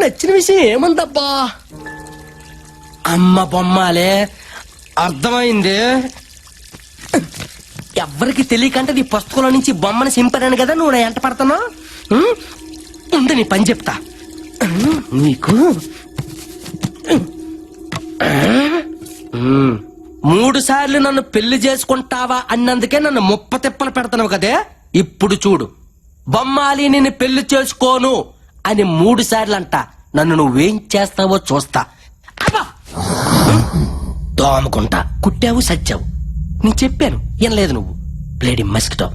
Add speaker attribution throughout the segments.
Speaker 1: నచ్చిన విషయం ఏముందబ్బా? అమ్మ బొమ్మాలే, అర్థమైంది. ఎవ్వరికి తెలియకంటే నీ పుస్తకంలో నుంచి బొమ్మను సింపాను కదా నువ్వు నా ఎంట పడుతున్నావు. ఉండు నీ పని చెప్తా. నీకు 3 సార్లు నన్ను పెళ్లి చేసుకుంటావా అన్నందుకే నన్ను ముప్ప తిప్పలు పెడతావు కదే. ఇప్పుడు చూడు, బొమ్మాలి నిన్ను పెళ్లి చేసుకోను అని 3 సార్లు అంట. నన్ను నువ్వేం చేస్తావో చూస్తా. దోమకుంటా కుట్టావు సచ్చావు. నేను చెప్పాను ఏం లేదు. నువ్వు బ్లేడీ మస్కిటో.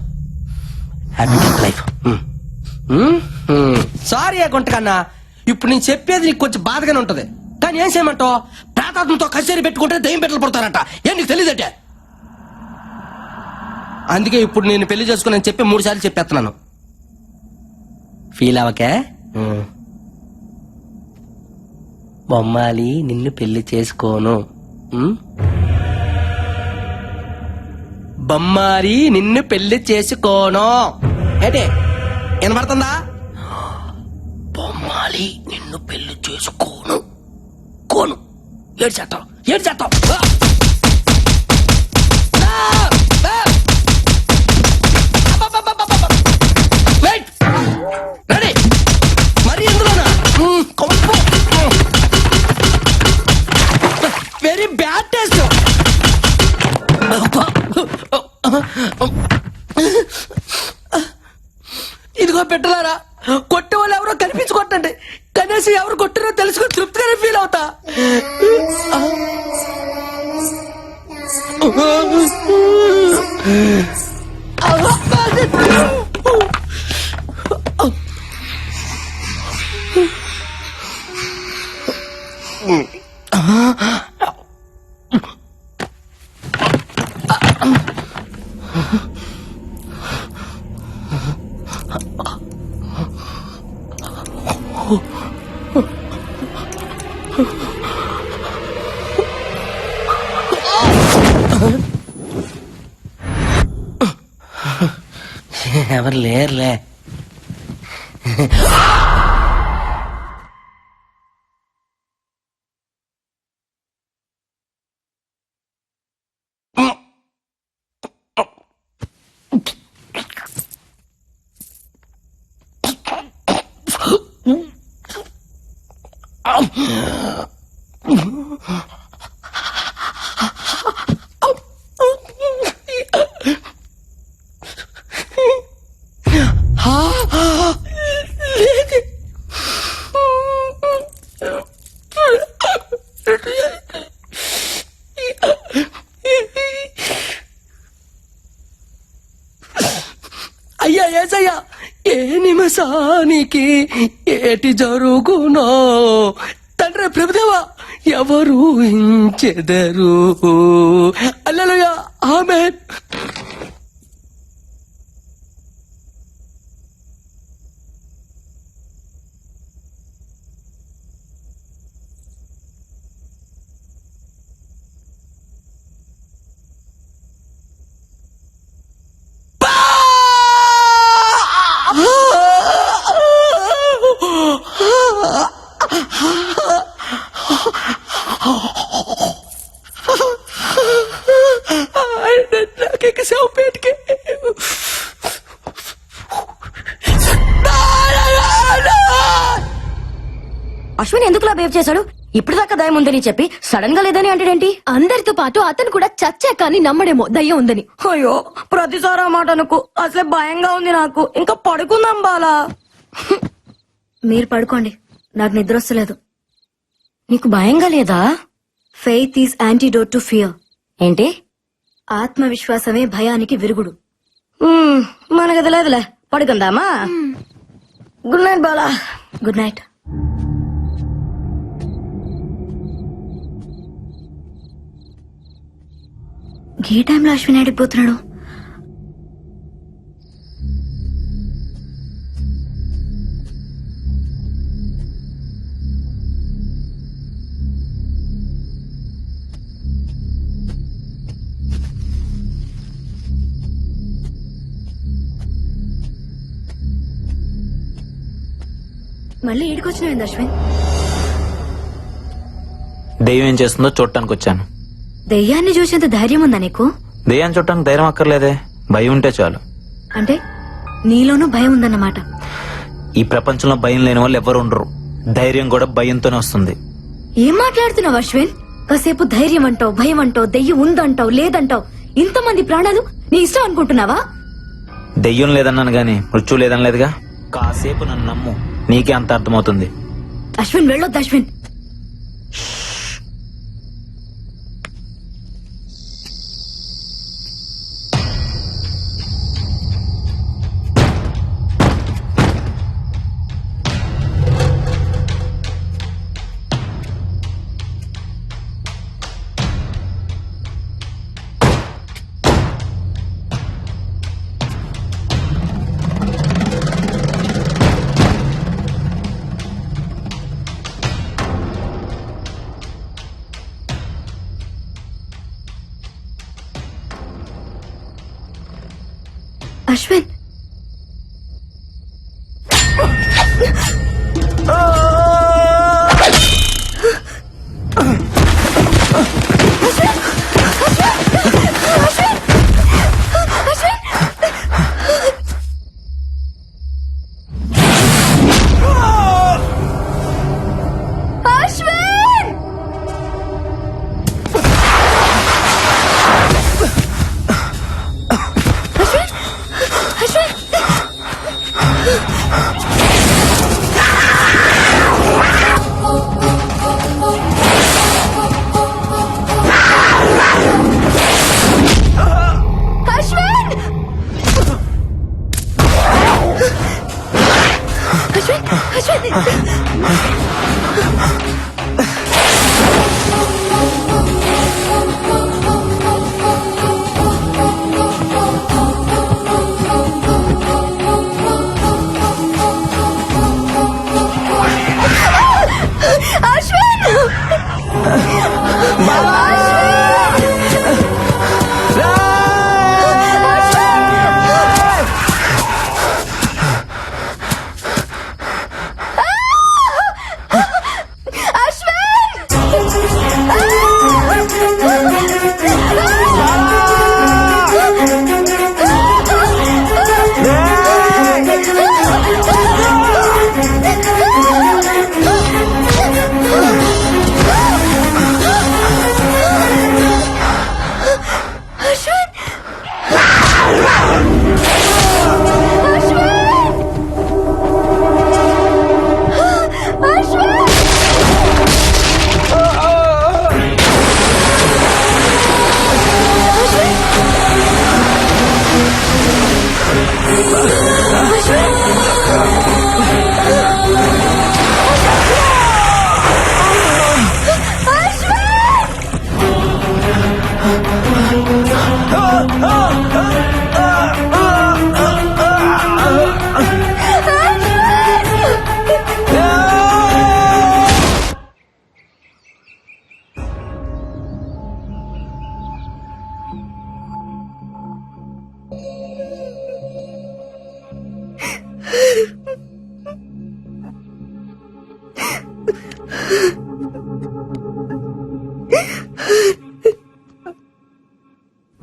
Speaker 1: Happy life. సారీ గుంట కన్నా, ఇప్పుడు నేను చెప్పేది నీకు కొంచెం బాధగానే ఉంటది. కానీ ఏం చేయమంటావు? ప్రాతాత్మతో కచేరీ పెట్టుకుంటే దయ్యం పెట్టలు పడతారట. ఏం నీకు తెలియదటే. అందుకే ఇప్పుడు నేను పెళ్లి చేసుకుని చెప్పి 3 సార్లు చెప్పేస్తున్నాను. ఫీల్ అవకే. బొమ్మాలి నిన్ను పెళ్లి చేసుకోను. బొమ్మాలి నిన్ను పెళ్లి చేసుకోను. ఏంటి వినపడుతుందా? బొమ్మాలి నిన్ను పెళ్లి చేసుకోను. కోను ఏడు చేస్తావు. రెడీ మరి ఎందులోనా? Very bad taste. ఇదిగో పెట్టలారా, కొట్టే వాళ్ళు ఎవరో కనిపించుకోండి. కనీసం ఎవరు కొట్టారో తెలుసుకుని తృప్తిగానే ఫీల్ అవుతా. ఎవరు లేరులే. అయ్యా ఏసయ్యా, ఏ నిమిషానికి ఏటి జరుగునో తండ్రి ప్రభుదేవా ఎవరు హించెదరు. హల్లెలూయా, ఆమేన్.
Speaker 2: అశ్విన్ ఎందుకులా బిహేవ్ చేశాడు? ఇప్పుడు దాకా దయ్యం ఉందని చెప్పి సడన్ గా లేదని అంటాడేంటి?
Speaker 3: అందరితో పాటు అతను కూడా చచ్చాక అని నమ్మడేమో దయ్యం ఉందని.
Speaker 2: అయ్యో ప్రతిసారి ఆ మాట అనుకో. అసలే భయంగా ఉంది నాకు. ఇంకా పడుకుందాం బాలా. మీరు పడుకోండి, నాకు నిద్ర వస్తలేదు. నీకు భయంగా లేదా? Faith is antidote to fear. ఏంటి? ఆత్మవిశ్వాసమే భయానికి విరుగుడు. మనకది లేదులే, పడుకుందామా? Good night Bala. Good night. ఏ టైంలో అశ్విన్ ఆడిపోతున్నాడు? మళ్ళీ ఈడికొచ్చినవింది అశ్విన్.
Speaker 4: దెయ్యం ఏం చేస్తుందో చూడటానికి వచ్చాను.
Speaker 2: దెయ్యాన్ని చూసేంత ధైర్యం ఉందా నీకు?
Speaker 4: దెయ్యాన్ని చూడటానికి ధైర్యం అక్కర్లేదే, భయం ఉంటే చాలు.
Speaker 2: అంటే నీలోనూ భయం ఉందన్నమాట.
Speaker 4: ఈ ప్రపంచంలో భయం లేని వాళ్ళు ఎవరు ఉండరు. ధైర్యం కూడా భయంతోనే వస్తుంది.
Speaker 2: ఏం మాట్లాడుతున్నావు అశ్విన్? కాసేపు ధైర్యం అంటావు, భయం అంటావు, దెయ్యం ఉందంటావు, లేదంటావు. ఇంతమంది ప్రాణాలు నీ ఇష్టం అనుకుంటున్నావా?
Speaker 4: దెయ్యం లేదన్నాను గాని మృత్యు లేదనలేదుగా. కాసేపు నన్ను నమ్ము, నీకే అంత అర్థమవుతుంది.
Speaker 2: అశ్విన్ వెళ్ళొద్దు అశ్విన్. అశ్విన్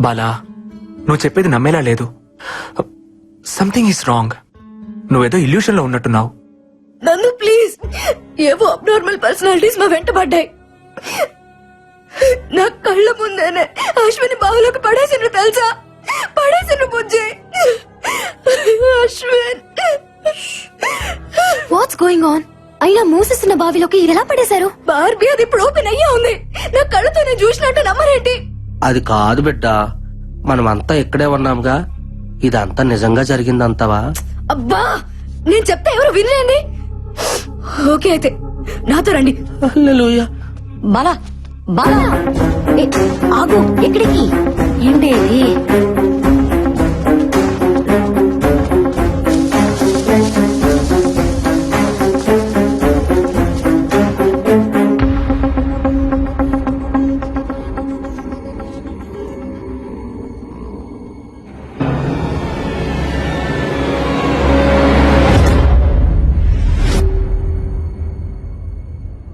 Speaker 5: బాలా, నువ్వు చెప్పేది నమ్మేలా లేదు. Something is wrong. నువ్వేదో ఇల్యూషన్ లో ఉన్నట్టున్నావు.
Speaker 2: నన్ను ప్లీజ్, ఏవో అబ్నార్మల్ పర్సనాలిటీస్ మా వెంట పడ్డాయి. నా కళ్ళ ముందేనే అశ్విని బావులోకి పడేసిన తెలుసా? పడేసిన Bujji Ashwin.
Speaker 3: What's going on? అయినా మూసేసిన బావిలోకి ఇలా పడేశారు.
Speaker 2: బార్బీ, అది ఇప్పుడు ఓపెన్ అయ్యా ఉంది. నా కళ్ళతో నేను చూసినట్టు నమ్మరేంటి?
Speaker 1: అది కాదు బిడ్డ, మనమంతా ఇక్కడే ఉన్నాంగా. ఇదంతా నిజంగా జరిగిందంతవా?
Speaker 2: అబ్బా, నేను చెప్తే ఎవరు వినలేండి. ఓకే అయితే నాతో రండి.
Speaker 1: హల్లెలూయా.
Speaker 3: బాలా బాలా, ఆగు. ఎక్కడికి? ఏంటి